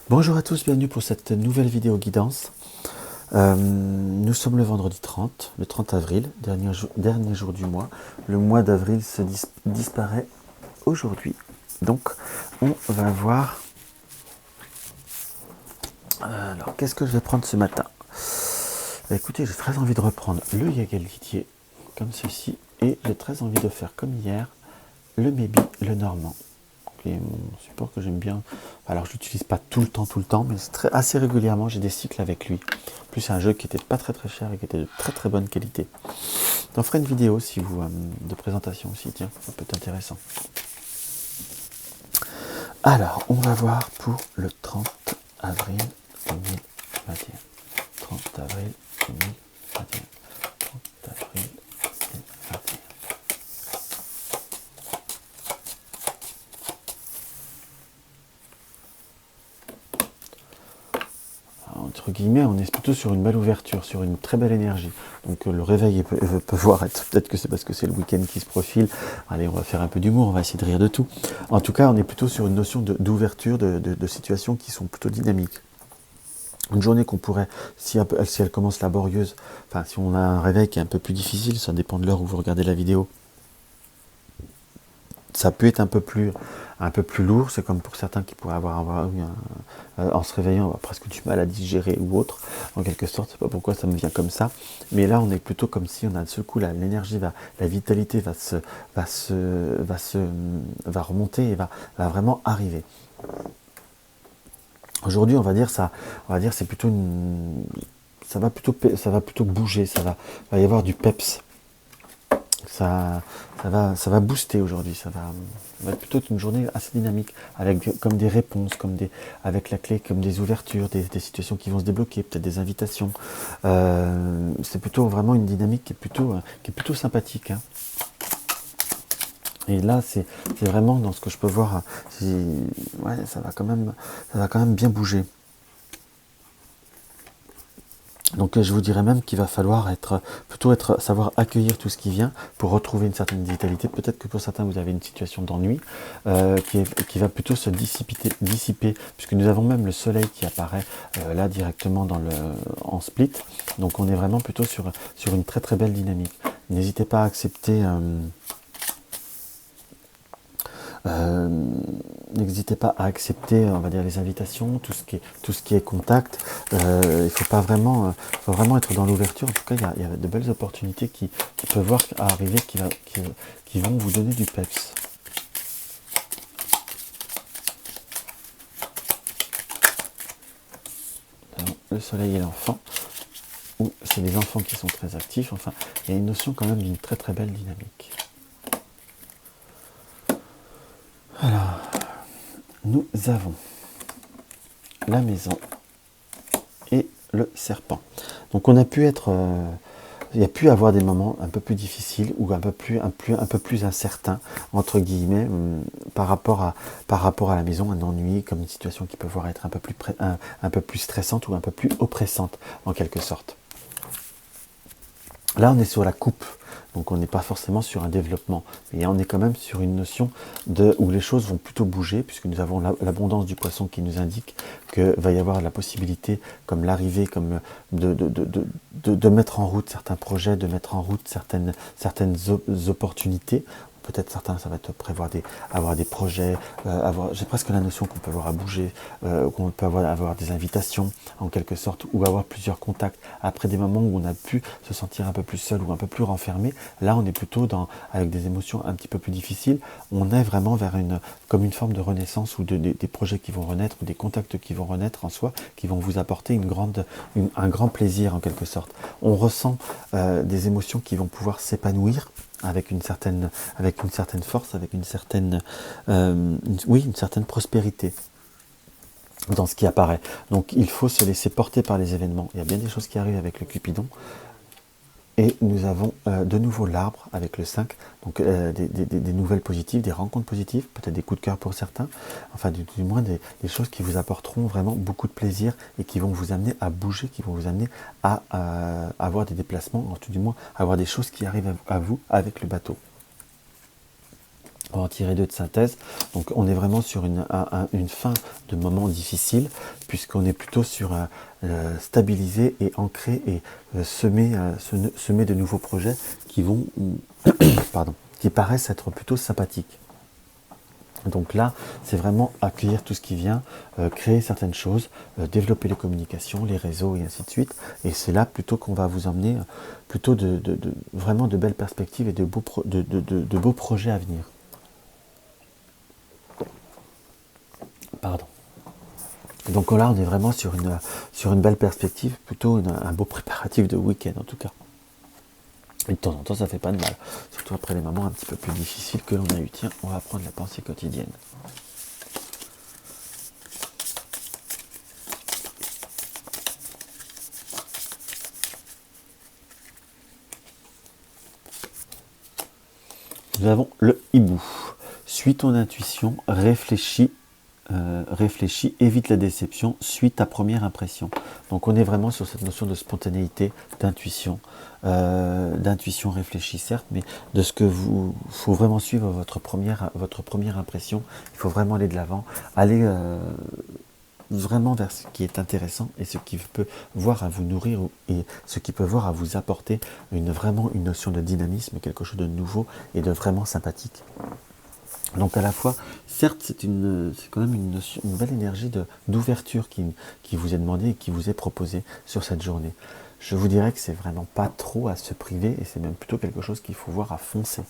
Bonjour à tous, bienvenue pour cette nouvelle vidéo guidance. Nous sommes le vendredi 30, le 30 avril, dernier jour du mois. Le mois d'avril se disparaît aujourd'hui. Donc, on va voir... Alors, qu'est-ce que je vais prendre ce matin? Écoutez, j'ai très envie de reprendre le Jaeger-LeTier, comme ceci, et j'ai très envie de faire comme hier, le Maybe, le Normand, qui est mon support que j'aime bien. Alors je l'utilise pas tout le temps, mais assez régulièrement j'ai des cycles avec lui. En plus c'est un jeu qui était pas très cher et qui était de très bonne qualité. J'en ferai une vidéo si vous de présentation aussi, tiens, ça peut être intéressant. Alors on va voir pour le 30 avril 2021. 30 avril 2021. 30 avril 2021. Entre guillemets, on est plutôt sur une belle ouverture, sur une très belle énergie. Donc le réveil peut voir être, peut-être que c'est parce que c'est le week-end qui se profile. Allez, on va faire un peu d'humour, on va essayer de rire de tout. En tout cas, on est plutôt sur une notion d'ouverture, de situations qui sont plutôt dynamiques. Une journée qu'on pourrait, si elle commence laborieuse, enfin si on a un réveil qui est un peu plus difficile, ça dépend de l'heure où vous regardez la vidéo, ça peut être un peu plus lourd, c'est comme pour certains qui pourraient avoir en se réveillant presque du mal à digérer ou autre, en quelque sorte, c'est pas pourquoi ça me vient comme ça, mais là on est plutôt comme si on a de ce coup l'énergie, la vitalité va remonter et va vraiment arriver. Aujourd'hui on va dire c'est plutôt ça va plutôt bouger, va y avoir du peps. Ça va booster aujourd'hui, ça va être plutôt une journée assez dynamique, avec comme des réponses, avec la clé, comme des ouvertures, des situations qui vont se débloquer, peut-être des invitations. C'est plutôt vraiment une dynamique qui est plutôt sympathique, hein. Et là, c'est vraiment dans ce que je peux voir, ouais, ça va quand même bien bouger. Donc je vous dirais même qu'il va falloir savoir accueillir tout ce qui vient pour retrouver une certaine vitalité. Peut-être que pour certains vous avez une situation d'ennui qui va plutôt se dissiper, puisque nous avons même le soleil qui apparaît là directement en split. Donc on est vraiment plutôt sur une très belle dynamique. N'hésitez pas à accepter... n'hésitez pas à accepter, on va dire, les invitations, tout ce qui est contact. Il faut vraiment être dans l'ouverture. En tout cas, il y a de belles opportunités qui peuvent arriver, qui vont vous donner du peps. Alors, le soleil et l'enfant, ou c'est les enfants qui sont très actifs. Enfin, il y a une notion quand même d'une très belle dynamique. Alors, nous avons la maison et le serpent. Donc on a pu il y a pu avoir des moments un peu plus difficiles ou un peu plus incertains, entre guillemets, par rapport à la maison, un ennui, comme une situation qui peut voir être un peu plus stressante ou un peu plus oppressante, en quelque sorte. Là, on est sur la coupe, donc on n'est pas forcément sur un développement, mais on est quand même sur une notion où les choses vont plutôt bouger, puisque nous avons l'abondance du poisson qui nous indique qu'il va y avoir la possibilité, comme l'arrivée, comme de mettre en route certains projets, de mettre en route certaines opportunités. Peut-être certains, ça va être prévoir avoir des projets, j'ai presque la notion qu'on peut avoir à bouger, qu'on peut avoir des invitations, en quelque sorte, ou avoir plusieurs contacts. Après des moments où on a pu se sentir un peu plus seul ou un peu plus renfermé, là on est plutôt avec des émotions un petit peu plus difficiles. On est vraiment comme une forme de renaissance ou des projets qui vont renaître, ou des contacts qui vont renaître en soi, qui vont vous apporter un grand plaisir en quelque sorte. On ressent des émotions qui vont pouvoir s'épanouir avec une certaine force, avec une certaine prospérité dans ce qui apparaît. Donc il faut se laisser porter par les événements. Il y a bien des choses qui arrivent avec le Cupidon. Et nous avons de nouveau l'arbre avec le 5, donc des nouvelles positives, des rencontres positives, peut-être des coups de cœur pour certains, enfin du moins des choses qui vous apporteront vraiment beaucoup de plaisir et qui vont vous amener à bouger, qui vont vous amener à avoir des déplacements, en tout du moins à avoir des choses qui arrivent à vous avec le bateau. On va en tirer 2 de synthèse. Donc on est vraiment sur une fin de moment difficile, puisqu'on est plutôt sur stabiliser et ancrer et semer de nouveaux projets qui vont, pardon, qui paraissent être plutôt sympathiques. Donc là, c'est vraiment accueillir tout ce qui vient, créer certaines choses, développer les communications, les réseaux et ainsi de suite. Et c'est là plutôt qu'on va vous emmener plutôt vraiment de belles perspectives et de beaux projets à venir. Pardon. Donc là, on est vraiment sur une belle perspective, plutôt un beau préparatif de week-end en tout cas. Et de temps en temps, ça fait pas de mal. Surtout après les moments un petit peu plus difficiles que l'on a eu. Tiens, on va prendre la pensée quotidienne. Nous avons le hibou. Suis ton intuition, réfléchis, évite la déception, suis ta première impression. Donc on est vraiment sur cette notion de spontanéité, d'intuition réfléchie certes, mais de ce que faut vraiment suivre votre première impression. Il faut vraiment aller de l'avant, aller vraiment vers ce qui est intéressant et ce qui peut voir à vous nourrir et ce qui peut voir à vous apporter vraiment une notion de dynamisme, quelque chose de nouveau et de vraiment sympathique. Donc à la fois, certes, c'est quand même une belle énergie d'ouverture qui vous est demandée et qui vous est proposée sur cette journée. Je vous dirais que c'est vraiment pas trop à se priver et c'est même plutôt quelque chose qu'il faut voir à foncer.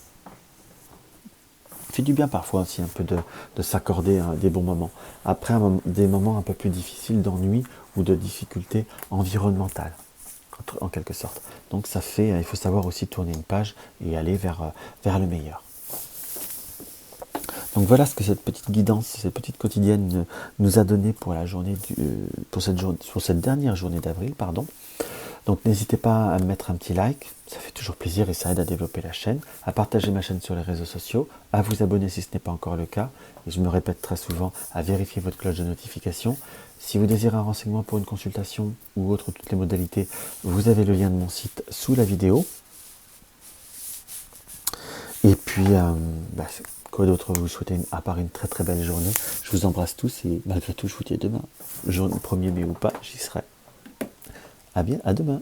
Fait du bien parfois aussi un peu de s'accorder des bons moments. Après des moments un peu plus difficiles d'ennui ou de difficultés environnementales, en quelque sorte. Donc il faut savoir aussi tourner une page et aller vers le meilleur. Donc voilà ce que cette petite guidance, cette petite quotidienne nous a donné pour la journée pour cette dernière journée d'avril, pardon. Donc n'hésitez pas à me mettre un petit like, ça fait toujours plaisir et ça aide à développer la chaîne, à partager ma chaîne sur les réseaux sociaux, à vous abonner si ce n'est pas encore le cas, et je me répète très souvent, à vérifier votre cloche de notification. Si vous désirez un renseignement pour une consultation ou autre, toutes les modalités, vous avez le lien de mon site sous la vidéo. Et puis, quoi d'autre vous souhaitez à part une très très belle journée. Je vous embrasse tous et malgré tout, je vous dis à demain. 1er mai ou pas, j'y serai. À demain.